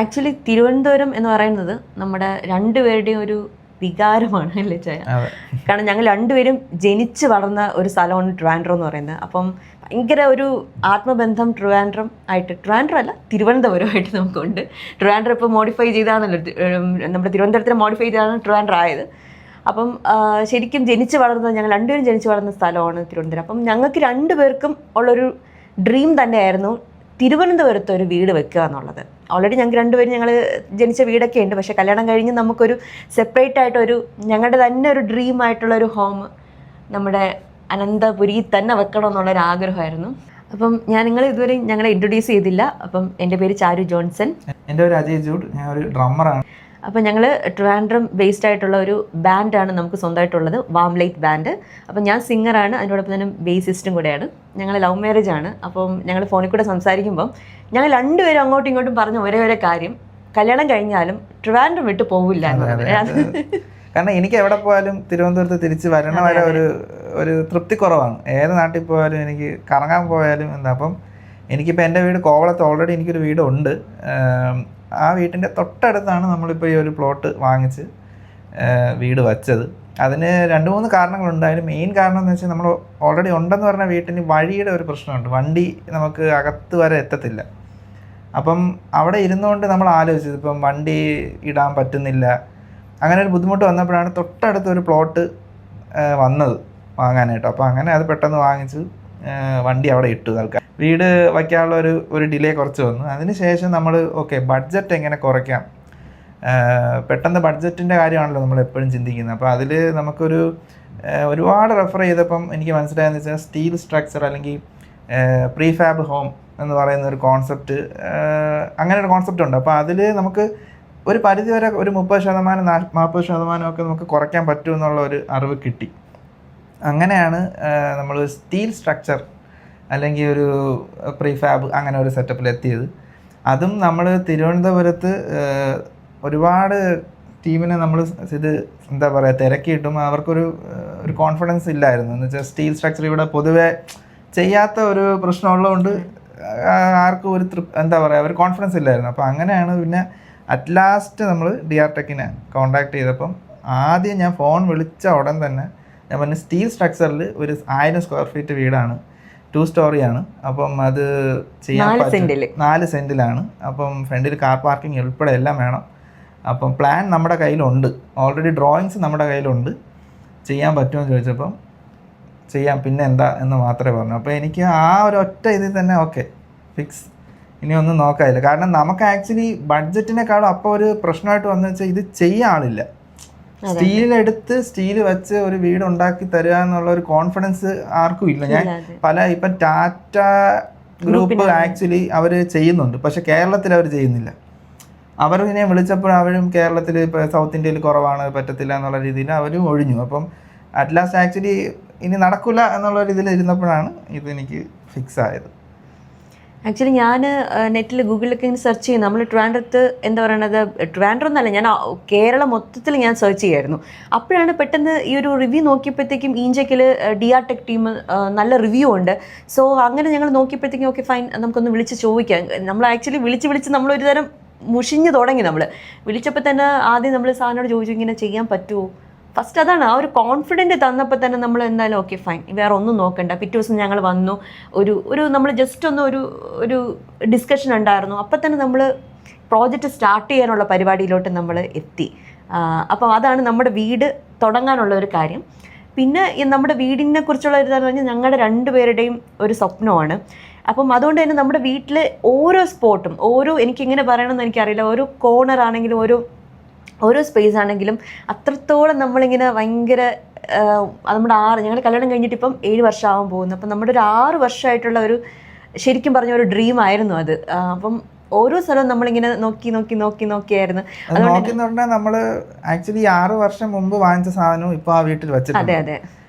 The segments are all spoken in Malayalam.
ആക്ച്വലി തിരുവനന്തപുരം എന്ന് പറയുന്നത് നമ്മുടെ രണ്ടുപേരുടെയും ഒരു വികാരമാണ് അല്ലേ ചായ. കാരണം ഞങ്ങൾ രണ്ടുപേരും ജനിച്ച് വളർന്ന ഒരു സ്ഥലമാണ് ട്രിവാൻഡ്രം എന്ന് പറയുന്നത്. അപ്പം ഭയങ്കര ഒരു ആത്മബന്ധം ട്രിവാൻഡ്രം അല്ല തിരുവനന്തപുരമായിട്ട് നമുക്കുണ്ട്. ട്രിവാൻഡ്രം ഇപ്പോൾ മോഡിഫൈ ചെയ്താണല്ലോ, നമ്മുടെ തിരുവനന്തപുരത്തിന് മോഡിഫൈ ചെയ്താണ് ട്രിവാൻഡ്രം ആയത്. അപ്പം ശരിക്കും ഞങ്ങൾ രണ്ടുപേരും ജനിച്ച് വളർന്ന സ്ഥലമാണ് തിരുവനന്തപുരം. അപ്പം ഞങ്ങൾക്ക് രണ്ടുപേർക്കും ഉള്ളൊരു ഡ്രീം തന്നെയായിരുന്നു തിരുവനന്തപുരത്ത് ഒരു വീട് വെക്കുക എന്നുള്ളത്. ഓൾറെഡി ഞങ്ങൾക്ക് രണ്ടുപേരും ഞങ്ങൾ ജനിച്ച വീടൊക്കെ ഉണ്ട്, പക്ഷേ കല്യാണം കഴിഞ്ഞ് നമുക്കൊരു സെപ്പറേറ്റ് ആയിട്ടൊരു ഞങ്ങളുടെ തന്നെ ഒരു ഡ്രീം ആയിട്ടുള്ളൊരു ഹോം നമ്മുടെ അനന്തപുരി തന്നെ വെക്കണം എന്നുള്ളൊരു ആഗ്രഹമായിരുന്നു. അപ്പം ഇതുവരെ ഞങ്ങളെ ഇൻട്രൊഡ്യൂസ് ചെയ്തില്ല. അപ്പം എൻ്റെ പേര് ചാരു ജോൺസൺ. എൻ്റെ പേര് അജയ് ജൂഡ്, ഞാൻ ഒരു ഡ്രമ്മറാണ്. അപ്പം ഞങ്ങൾ ട്രിവാൻഡ്രം ബേസ്ഡ് ആയിട്ടുള്ള ഒരു ബാൻഡാണ് നമുക്ക് സ്വന്തമായിട്ടുള്ളത്, വാം ലൈറ്റ് ബാൻഡ്. അപ്പം ഞാൻ സിംഗറാണ്, അതിനോടൊപ്പം തന്നെ ബേസിസ്റ്റും കൂടെയാണ്. ഞങ്ങൾ ലവ് മാരേജ് ആണ്. അപ്പം ഞങ്ങൾ ഫോണിൽ കൂടെ സംസാരിക്കുമ്പം ഞങ്ങൾ രണ്ടുപേരും അങ്ങോട്ടും ഇങ്ങോട്ടും പറഞ്ഞ ഒരേ കാര്യം, കല്യാണം കഴിഞ്ഞാലും ട്രിവാൻഡ്രം വിട്ട് പോവില്ല എന്നുള്ളത്. കാരണം എനിക്ക് എവിടെ പോയാലും തിരുവനന്തപുരത്ത് തിരിച്ച് വരണ വരെ ഒരു തൃപ്തി കുറവാണ്. ഏത് നാട്ടിൽ പോയാലും എനിക്ക് കറങ്ങാൻ പോയാലും അപ്പം എനിക്കിപ്പോൾ എൻ്റെ വീട് കോവളത്ത് ഓൾറെഡി എനിക്കൊരു വീടുണ്ട്. ആ വീട്ടിൻ്റെ തൊട്ടടുത്താണ് നമ്മളിപ്പോൾ ഈ ഒരു പ്ലോട്ട് വാങ്ങിച്ച് വീട് വച്ചത്. അതിന് 2-3 കാരണങ്ങളുണ്ട്. അതിന് മെയിൻ കാരണം എന്ന് വെച്ചാൽ നമ്മൾ ഓൾറെഡി ഉണ്ടെന്ന് പറഞ്ഞ വീട്ടിന് വഴിയുടെ ഒരു പ്രശ്നമുണ്ട്. വണ്ടി നമുക്ക് അകത്ത് വരെ എത്തത്തില്ല. അപ്പം അവിടെ ഇരുന്നുകൊണ്ട് നമ്മൾ ആലോചിച്ചത് ഇപ്പം വണ്ടി ഇടാൻ പറ്റുന്നില്ല. അങ്ങനെ ഒരു ബുദ്ധിമുട്ട് വന്നപ്പോഴാണ് തൊട്ടടുത്തൊരു പ്ലോട്ട് വന്നത് വാങ്ങാനായിട്ട്. അപ്പോൾ അങ്ങനെ അത് പെട്ടെന്ന് വാങ്ങിച്ച് വണ്ടി അവിടെ ഇട്ടു. തൽക്കാലം വീട് വയ്ക്കാനുള്ള ഒരു ഡിലേ കുറച്ച് വന്നു. അതിന് ശേഷം നമ്മൾ ബഡ്ജറ്റ് എങ്ങനെ കുറയ്ക്കാം, പെട്ടെന്ന് ബഡ്ജറ്റിൻ്റെ കാര്യമാണല്ലോ നമ്മൾ എപ്പോഴും ചിന്തിക്കുന്നത്. അപ്പോൾ അതിൽ നമുക്കൊരു ഒരുപാട് റെഫർ ചെയ്തപ്പം എനിക്ക് മനസ്സിലായെന്ന് വെച്ചാൽ സ്റ്റീൽ സ്ട്രക്ചർ അല്ലെങ്കിൽ പ്രീഫാബ് ഹോം എന്ന് പറയുന്ന ഒരു കോൺസെപ്റ്റ്, അങ്ങനെ ഒരു കോൺസെപ്റ്റ് ഉണ്ട്. അപ്പോൾ അതിൽ നമുക്ക് ഒരു പരിധി വരെ ഒരു 30%, 40% ഒക്കെ നമുക്ക് കുറയ്ക്കാൻ പറ്റുമെന്നുള്ള ഒരു അറിവ് കിട്ടി. അങ്ങനെയാണ് നമ്മൾ സ്റ്റീൽ സ്ട്രക്ചർ അല്ലെങ്കിൽ ഒരു പ്രീഫാബ് അങ്ങനെ ഒരു സെറ്റപ്പിൽ എത്തിയത്. അതും നമ്മൾ തിരുവനന്തപുരത്ത് ഒരുപാട് ടീമിനെ നമ്മൾ ഇത് തിരക്കിയിട്ടും അവർക്കൊരു കോൺഫിഡൻസ് ഇല്ലായിരുന്നു. എന്ന് വെച്ചാൽ സ്റ്റീൽ സ്ട്രക്ചർ ഇവിടെ പൊതുവെ ചെയ്യാത്ത ഒരു പ്രശ്നമുള്ളതുകൊണ്ട് ആർക്കും ഒരു കോൺഫിഡൻസ് ഇല്ലായിരുന്നു. അപ്പോൾ അങ്ങനെയാണ് പിന്നെ അറ്റ് ലാസ്റ്റ് നമ്മൾ DR ടെക്കിനെ കോൺടാക്ട് ചെയ്തപ്പം ആദ്യം ഞാൻ ഫോൺ വിളിച്ച ഉടൻ തന്നെ ഞാൻ പറഞ്ഞു സ്റ്റീൽ സ്ട്രക്ചറിൽ ഒരു 1000 സ്ക്വയർ ഫീറ്റ് വീടാണ്, 2 സ്റ്റോറിയാണ്. അപ്പം അത് ചെയ്യാൻ 4 സെൻറ്റിലാണ്. അപ്പം ഫ്രണ്ടിൽ കാർ പാർക്കിംഗ് ഉൾപ്പെടെ എല്ലാം വേണം. അപ്പം പ്ലാൻ നമ്മുടെ കയ്യിലുണ്ട്, ഓൾറെഡി ഡ്രോയിങ്സ് നമ്മുടെ കയ്യിലുണ്ട്, ചെയ്യാൻ പറ്റുമെന്ന് ചോദിച്ചപ്പം ചെയ്യാം, പിന്നെ എന്താ എന്ന് മാത്രമേ പറഞ്ഞു. അപ്പോൾ എനിക്ക് ആ ഒരു ഒറ്റ ഇതിൽ തന്നെ ഫിക്സ്, ഇനി ഒന്നും നോക്കാനില്ല. കാരണം നമുക്ക് ആക്ച്വലി ബഡ്ജറ്റിനേക്കാളും അപ്പോൾ ഒരു പ്രശ്നമായിട്ട് വന്നു വെച്ചാൽ ഇത് ചെയ്യാൻ ആളില്ല. സ്റ്റീൽ വെച്ച് ഒരു വീട് ഉണ്ടാക്കി തരിക എന്നുള്ള ഒരു കോൺഫിഡൻസ് ആർക്കും ഇല്ല. ഞാൻ ഇപ്പം ടാറ്റ ഗ്രൂപ്പ് ആക്ച്വലി അവർ ചെയ്യുന്നുണ്ട്, പക്ഷെ കേരളത്തിൽ അവർ ചെയ്യുന്നില്ല. അവരിനെ വിളിച്ചപ്പോൾ അവരും കേരളത്തിൽ ഇപ്പോൾ സൗത്ത് ഇന്ത്യയിൽ കുറവാണ്, പറ്റത്തില്ല എന്നുള്ള രീതിയിൽ അവരും ഒഴിഞ്ഞു. അപ്പം അറ്റ് ലാസ്റ്റ് ആക്ച്വലി ഇനി നടക്കില്ല എന്നുള്ള രീതിയിൽ ഇരുന്നപ്പോഴാണ് ഇതെനിക്ക് ഫിക്സ് ആയത്. ആക്ച്വലി ഞാൻ നെറ്റിൽ ഗൂഗിളിലൊക്കെ ഇങ്ങനെ സെർച്ച് ചെയ്യും. നമ്മൾ ട്രിവാൻഡ്രത്ത് ട്രിവാൻഡ്രം എന്നല്ല, ഞാൻ കേരളം മൊത്തത്തിൽ ഞാൻ സെർച്ച് ചെയ്യായിരുന്നു. അപ്പോഴാണ് പെട്ടെന്ന് ഈ ഒരു റിവ്യൂ നോക്കിയപ്പോഴത്തേക്കും ഈഞ്ചക്കിൽ DR ടെക് ടീം നല്ല റിവ്യൂ ഉണ്ട്. സോ അങ്ങനെ ഞങ്ങൾ നോക്കിയപ്പോഴത്തേക്കും ഫൈൻ, നമുക്കൊന്ന് വിളിച്ച് ചോദിക്കാം. നമ്മൾ ആക്ച്വലി വിളിച്ച് നമ്മളൊരു തരം മുഷിഞ്ഞ് തുടങ്ങി. നമ്മൾ വിളിച്ചപ്പോൾ തന്നെ ആദ്യം നമ്മൾ സാറിനോട് ചോദിച്ചു ഇങ്ങനെ ചെയ്യാൻ പറ്റുമോ. ഫസ്റ്റ് അതാണ്, ആ ഒരു കോൺഫിഡൻറ്റ് തന്നപ്പോൾ തന്നെ നമ്മൾ എന്തായാലും ഫൈൻ, വേറെ ഒന്നും നോക്കണ്ട. പിറ്റേ ദിവസം ഞങ്ങൾ വന്നു, ഒരു നമ്മൾ ജസ്റ്റ് ഒന്ന് ഒരു ഡിസ്കഷൻ ഉണ്ടായിരുന്നു. അപ്പം തന്നെ നമ്മൾ പ്രോജക്റ്റ് സ്റ്റാർട്ട് ചെയ്യാനുള്ള പരിപാടിയിലോട്ട് നമ്മൾ എത്തി. അപ്പം അതാണ് നമ്മുടെ വീട് തുടങ്ങാനുള്ള ഒരു കാര്യം. പിന്നെ നമ്മുടെ വീടിനെ കുറിച്ചുള്ള ഒരു ഇതെന്ന് പറഞ്ഞാൽ ഞങ്ങളുടെ രണ്ടുപേരുടെയും ഒരു സ്വപ്നമാണ്. അപ്പം അതുകൊണ്ട് തന്നെ നമ്മുടെ വീട്ടിൽ ഓരോ സ്പോട്ടും എനിക്കിങ്ങനെ പറയണമെന്ന് എനിക്കറിയില്ല, ഓരോ കോർണർ ആണെങ്കിലും ഓരോ സ്പേസ് ആണെങ്കിലും അത്രത്തോളം നമ്മളിങ്ങനെ ഭയങ്കര ഞങ്ങൾ കല്യാണം കഴിഞ്ഞിട്ട് ഇപ്പം 7 വർഷമാകാൻ പോകുന്നു. അപ്പം നമ്മുടെ ഒരു 6 വർഷമായിട്ടുള്ള ശരിക്കും പറഞ്ഞ ഒരു ഡ്രീം ആയിരുന്നു അത്. അപ്പം ഓരോ സ്ഥലവും നമ്മളിങ്ങനെ നോക്കിയായിരുന്നു. അതുകൊണ്ട് നമ്മൾ ആക്ച്വലി 6 വർഷം മുമ്പ് വാങ്ങിച്ച സാധനവും ഇപ്പോൾ ആ വീട്ടിൽ വെച്ചിട്ടുണ്ട്. അതെ.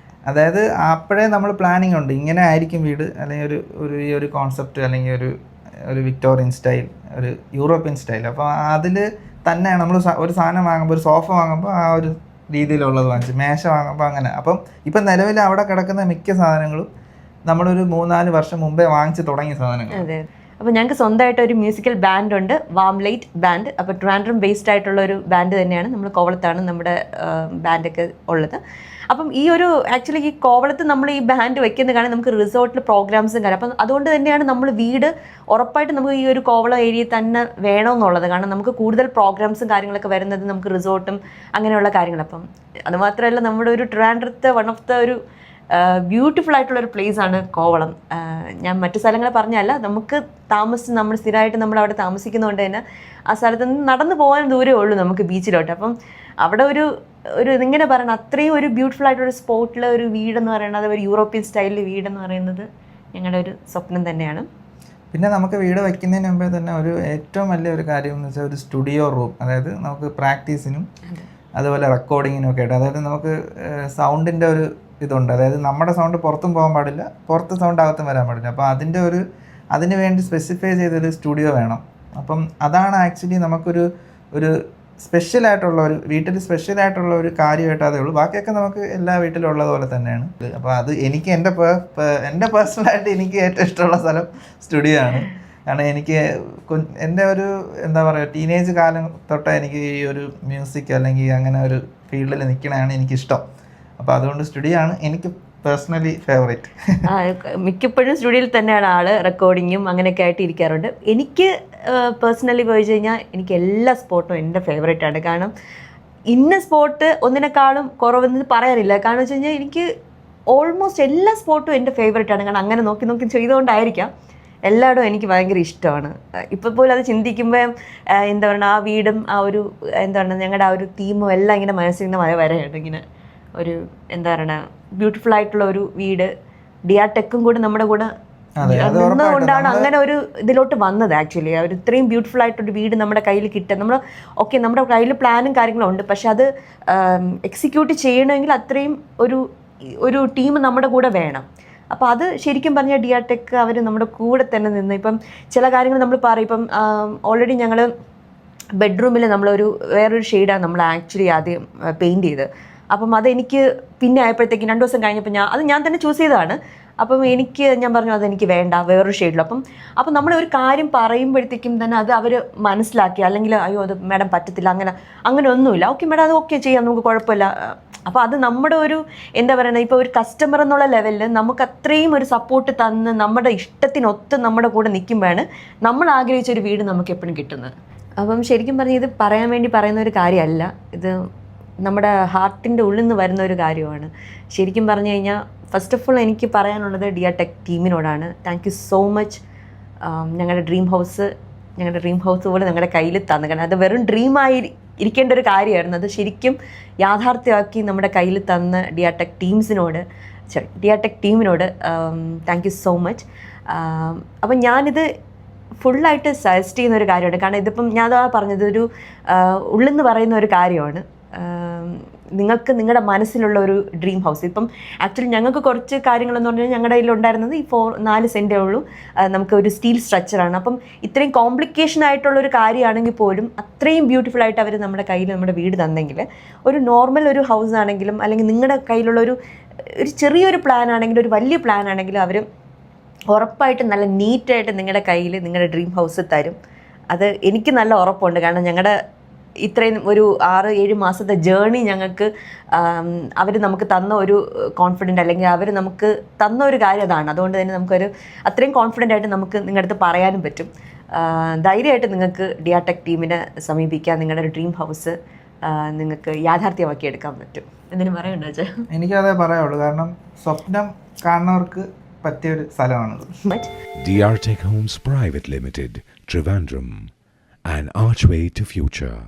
അതായത് അപ്പോഴേ നമ്മൾ പ്ലാനിങ് ഉണ്ട്, ഇങ്ങനെ ആയിരിക്കും വീട്, അല്ലെങ്കിൽ ഒരു കോൺസെപ്റ്റ്, അല്ലെങ്കിൽ ഒരു വിക്ടോറിയൻ സ്റ്റൈൽ, ഒരു യൂറോപ്യൻ സ്റ്റൈൽ. അപ്പോൾ അതിൽ തന്നെയാണ് നമ്മൾ ഒരു സാധനം വാങ്ങുമ്പോൾ, ഒരു സോഫ വാങ്ങുമ്പോൾ ആ ഒരു രീതിയിലുള്ളത് വാങ്ങിച്ചു, മേശ വാങ്ങുമ്പോൾ അങ്ങനെ. അപ്പം ഇപ്പം നിലവിൽ അവിടെ കിടക്കുന്ന മിക്ക സാധനങ്ങളും നമ്മളൊരു 3-4 വർഷം മുമ്പേ വാങ്ങിച്ച് തുടങ്ങിയ സാധനങ്ങൾ. അപ്പോൾ ഞങ്ങൾക്ക് സ്വന്തമായിട്ട് ഒരു മ്യൂസിക്കൽ ബാൻഡ് ഉണ്ട്, വാംലൈറ്റ് ബാൻഡ്. അപ്പോൾ ട്രിവാൻഡ്രം ബേസ്ഡ് ആയിട്ടുള്ള ഒരു ബാൻഡ് തന്നെയാണ്. നമ്മൾ കോവളത്താണ് നമ്മുടെ ബാൻഡൊക്കെ ഉള്ളത്. അപ്പം ഈ ഒരു ആക്ച്വലി ഈ കോവളത്ത് നമ്മൾ ഈ ബാൻഡ് വെക്കുന്ന കാരണം നമുക്ക് റിസോർട്ടിൽ പ്രോഗ്രാംസും കാര്യം. അപ്പം അതുകൊണ്ട് തന്നെയാണ് നമ്മൾ വീട് ഉറപ്പായിട്ട് നമുക്ക് ഈ ഒരു കോവളം ഏരിയയിൽ തന്നെ വേണമെന്നുള്ളത്. കാരണം നമുക്ക് കൂടുതൽ പ്രോഗ്രാംസും കാര്യങ്ങളൊക്കെ വരുന്നത് നമുക്ക് റിസോർട്ടും അങ്ങനെയുള്ള കാര്യങ്ങൾ. അപ്പം അതുമാത്രമല്ല നമ്മുടെ ഒരു ട്രിവാൻഡ്രത്തെ വൺ ഓഫ് ദ ഒരു ബ്യൂട്ടിഫുൾ ആയിട്ടുള്ളൊരു പ്ലേസ് ആണ് കോവളം. ഞാൻ മറ്റു സ്ഥലങ്ങൾ പറഞ്ഞല്ല, നമുക്ക് താമസിച്ച് നമ്മൾ സ്ഥിരമായിട്ട് നമ്മൾ അവിടെ താമസിക്കുന്നതുകൊണ്ട് തന്നെ ആ സ്ഥലത്ത് നിന്ന് നടന്നു പോകാൻ ദൂരമേ ഉള്ളൂ നമുക്ക് ബീച്ചിലോട്ട്. അപ്പം അവിടെ ഒരു ഇങ്ങനെ പറയണം, അത്രയും ഒരു ബ്യൂട്ടിഫുൾ ആയിട്ടൊരു സ്പോട്ടിൽ ഒരു വീടെന്ന് പറയുന്നത്, ഒരു യൂറോപ്യൻ സ്റ്റൈലിൽ വീടെന്ന് പറയുന്നത് ഞങ്ങളുടെ ഒരു സ്വപ്നം തന്നെയാണ്. പിന്നെ നമുക്ക് വീട് വയ്ക്കുന്നതിന് മുമ്പേ തന്നെ ഒരു ഏറ്റവും വലിയൊരു കാര്യം എന്ന് വെച്ചാൽ ഒരു സ്റ്റുഡിയോ റൂം, അതായത് നമുക്ക് പ്രാക്ടീസിനും അതുപോലെ റെക്കോർഡിങ്ങിനും ഒക്കെ ആയിട്ട്, അതായത് നമുക്ക് സൗണ്ടിൻ്റെ ഒരു ഇതുണ്ട്. അതായത് നമ്മുടെ സൗണ്ട് പുറത്തും പോകാൻ പാടില്ല, പുറത്ത് സൗണ്ട് അകത്തും വരാൻ പാടില്ല. അപ്പോൾ അതിന് വേണ്ടി സ്പെസിഫൈ ചെയ്തൊരു സ്റ്റുഡിയോ വേണം. അപ്പം അതാണ് ആക്ച്വലി നമുക്കൊരു സ്പെഷ്യലായിട്ടുള്ള വീട്ടിൽ സ്പെഷ്യലായിട്ടുള്ള ഒരു കാര്യമായിട്ട് അതേ ഉള്ളൂ. ബാക്കിയൊക്കെ നമുക്ക് എല്ലാ വീട്ടിലും ഉള്ളതുപോലെ തന്നെയാണ്. അപ്പോൾ അത് എനിക്ക് എൻ്റെ പേഴ്സണലായിട്ട് എനിക്ക് ഏറ്റവും ഇഷ്ടമുള്ള സ്ഥലം സ്റ്റുഡിയോ ആണ്. കാരണം എനിക്ക് എൻ്റെ ഒരു എന്താ പറയുക ടീനേജ് കാലം തൊട്ട് എനിക്ക് ഈ ഒരു മ്യൂസിക് അല്ലെങ്കിൽ അങ്ങനെ ഒരു ഫീൽഡിൽ നിൽക്കണതാണ് എനിക്കിഷ്ടം. അപ്പോൾ അതുകൊണ്ട് സ്റ്റുഡിയോ ആണ് എനിക്ക് പേഴ്സണലി ഫേവറേറ്റ്. മിക്കപ്പോഴും സ്റ്റുഡിയോയിൽ തന്നെയാണ് ആള് റെക്കോർഡിങ്ങും അങ്ങനെയൊക്കെ ആയിട്ട് ഇരിക്കാറുണ്ട്. എനിക്ക് പേഴ്സണലി പോയിച്ചു കഴിഞ്ഞാൽ എനിക്ക് എല്ലാ സ്പോട്ടും എൻ്റെ ഫേവറേറ്റ് ആണ്. കാരണം ഇന്ന സ്പോട്ട് ഒന്നിനേക്കാളും കുറവെന്ന് പറയാനില്ല. കാരണം വെച്ച് കഴിഞ്ഞാൽ എനിക്ക് ഓൾമോസ്റ്റ് എല്ലാ സ്പോട്ടും എൻ്റെ ഫേവറേറ്റ് ആണ്. കാരണം അങ്ങനെ നോക്കി നോക്കി ചെയ്തുകൊണ്ടായിരിക്കാം എല്ലായിടും എനിക്ക് ഭയങ്കര ഇഷ്ടമാണ്. ഇപ്പോൾ പോലും അത് ചിന്തിക്കുമ്പോൾ എന്താ പറയുക, ആ വീടും ആ ഒരു എന്താ പറയുക ഞങ്ങളുടെ ആ ഒരു തീമും എല്ലാം ഇങ്ങനെ മനസ്സിൽ നിന്ന് വരെയാണ് ഇങ്ങനെ ഒരു എന്താ പറയുക ബ്യൂട്ടിഫുൾ ആയിട്ടുള്ള ഒരു വീട്. ഡിയാടെക്കും കൂടെ നമ്മുടെ കൂടെ നിന്നുകൊണ്ടാണ് അങ്ങനെ ഒരു ഇതിലോട്ട് വന്നത്. ആക്ച്വലി ഒരു ഇത്രയും ബ്യൂട്ടിഫുൾ ആയിട്ടൊരു വീട് നമ്മുടെ കയ്യിൽ കിട്ടുക, നമ്മുടെ കയ്യിൽ പ്ലാനും കാര്യങ്ങളും ഉണ്ട്, പക്ഷെ അത് എക്സിക്യൂട്ട് ചെയ്യണമെങ്കിൽ അത്രയും ഒരു ടീം നമ്മുടെ കൂടെ വേണം. അപ്പോൾ അത് ശരിക്കും പറഞ്ഞാൽ ഡിയാടെക് അവർ നമ്മുടെ കൂടെ തന്നെ നിന്ന് ഇപ്പം ചില കാര്യങ്ങൾ നമ്മൾ പറയും. ഇപ്പം ഓൾറെഡി ഞങ്ങൾ ബെഡ്റൂമിൽ വേറൊരു ഷെയ്ഡാണ് നമ്മൾ ആക്ച്വലി ആദ്യം പെയിൻറ്റ് ചെയ്ത്. അപ്പം അതെനിക്ക് പിന്നെ ആയപ്പോഴത്തേക്കും 2 ദിവസം കഴിഞ്ഞപ്പോൾ ഞാൻ തന്നെ ചൂസ് ചെയ്തതാണ്. അപ്പം ഞാൻ പറഞ്ഞു അതെനിക്ക് വേണ്ട, വേറൊരു ഷെയ്ഡിലും. അപ്പം നമ്മൾ ഒരു കാര്യം പറയുമ്പോഴത്തേക്കും തന്നെ അത് അവർ മനസ്സിലാക്കി, അല്ലെങ്കിൽ അയ്യോ അത് മാഡം പറ്റത്തില്ല, അങ്ങനെ ഒന്നുമില്ല, ഓക്കെ മാഡം അത് ഓക്കെ ചെയ്യാം, നമുക്ക് കുഴപ്പമില്ല. അപ്പോൾ അത് നമ്മുടെ ഒരു എന്താ പറയുക, ഇപ്പോൾ ഒരു കസ്റ്റമർ എന്നുള്ള ലെവലിൽ നമുക്ക് അത്രയും ഒരു സപ്പോർട്ട് തന്ന് നമ്മുടെ ഇഷ്ടത്തിനൊത്ത് നമ്മുടെ കൂടെ നിൽക്കുമ്പോഴാണ് നമ്മൾ ആഗ്രഹിച്ച ഒരു വീട് നമുക്ക് എപ്പോഴും കിട്ടുന്നത്. അപ്പം ശരിക്കും പറഞ്ഞാൽ ഇത് പറയാൻ വേണ്ടി പറയുന്ന ഒരു കാര്യമല്ല, ഇത് നമ്മുടെ ഹാർട്ടിൻ്റെ ഉള്ളിൽ നിന്ന് വരുന്ന ഒരു കാര്യമാണ്. ശരിക്കും പറഞ്ഞു കഴിഞ്ഞാൽ ഫസ്റ്റ് ഓഫ് ഓൾ എനിക്ക് പറയാനുള്ളത് ഡിയാടെക് ടീമിനോടാണ്. Thank you so much. ഞങ്ങളുടെ ഡ്രീം ഹൗസ് പോലെ ഞങ്ങളുടെ കയ്യിൽ തന്നു. കാരണം അത് വെറും ഡ്രീമായി ഇരിക്കേണ്ട ഒരു കാര്യമായിരുന്നു, അത് ശരിക്കും യാഥാർത്ഥ്യമാക്കി നമ്മുടെ കയ്യിൽ തന്ന ഡിയാടെക് ടീമിനോട് താങ്ക് യു സോ മച്ച്. അപ്പം ഞാനിത് ഫുള്ളായിട്ട് സജസ്റ്റ് ചെയ്യുന്ന ഒരു കാര്യമാണ്. കാരണം ഇതിപ്പം ഞാൻ പറഞ്ഞത് ഒരു ഉള്ളിൽ നിന്ന് പറയുന്ന ഒരു കാര്യമാണ്. നിങ്ങൾക്ക് നിങ്ങളുടെ മനസ്സിലുള്ള ഒരു ഡ്രീം ഹൗസ്. ഇപ്പം ആക്ച്വലി ഞങ്ങൾക്ക് കുറച്ച് കാര്യങ്ങളെന്ന് പറഞ്ഞാൽ ഞങ്ങളുടെ കയ്യിലുണ്ടായിരുന്നത് ഈ 4 സെൻറ്റേ ഉള്ളൂ. നമുക്ക് ഒരു സ്റ്റീൽ സ്ട്രക്ചറാണ്. അപ്പം ഇത്രയും കോംപ്ലിക്കേഷൻ ആയിട്ടുള്ളൊരു കാര്യമാണെങ്കിൽ പോലും അത്രയും ബ്യൂട്ടിഫുൾ ആയിട്ട് അവർ നമ്മുടെ കയ്യിൽ നമ്മുടെ വീട് തന്നെങ്കിൽ, ഒരു നോർമൽ ഒരു ഹൗസ് ആണെങ്കിലും അല്ലെങ്കിൽ നിങ്ങളുടെ കയ്യിലുള്ള ഒരു ചെറിയൊരു പ്ലാൻ ആണെങ്കിലും ഒരു വലിയ പ്ലാൻ ആണെങ്കിലും അവർ ഉറപ്പായിട്ടും നല്ല നീറ്റായിട്ട് നിങ്ങളുടെ കയ്യിൽ നിങ്ങളുടെ ഡ്രീം ഹൗസ് തരും. അത് എനിക്ക് നല്ല ഉറപ്പുണ്ട്. കാരണം ഞങ്ങളുടെ ഇത്രയും ഒരു 6-7 മാസത്തെ ജേർണി ഞങ്ങൾക്ക് അവർ നമുക്ക് തന്ന ഒരു കോൺഫിഡൻറ്റ്, അല്ലെങ്കിൽ അവർ നമുക്ക് തന്ന ഒരു കാര്യം അതാണ്. അതുകൊണ്ട് തന്നെ നമുക്കൊരു അത്രയും കോൺഫിഡൻ്റ് ആയിട്ട് നമുക്ക് നിങ്ങളുടെ അടുത്ത് പറയാനും പറ്റും. ധൈര്യമായിട്ട് നിങ്ങൾക്ക് ഡിയാടെക് ടീമിനെ സമീപിക്കാം. നിങ്ങളുടെ ഡ്രീം ഹൗസ് നിങ്ങൾക്ക് യാഥാർത്ഥ്യമാക്കി എടുക്കാൻ പറ്റും. എന്തിനു പറയണ്ടോ ചേ? എനിക്കതേ പറയാവുള്ളൂ. കാരണം സ്വപ്നം കാണുന്നവർക്ക് പറ്റിയൊരു സ്ഥലമാണത്. DRTech Homes Private Limited, Trivandrum, an archway to future.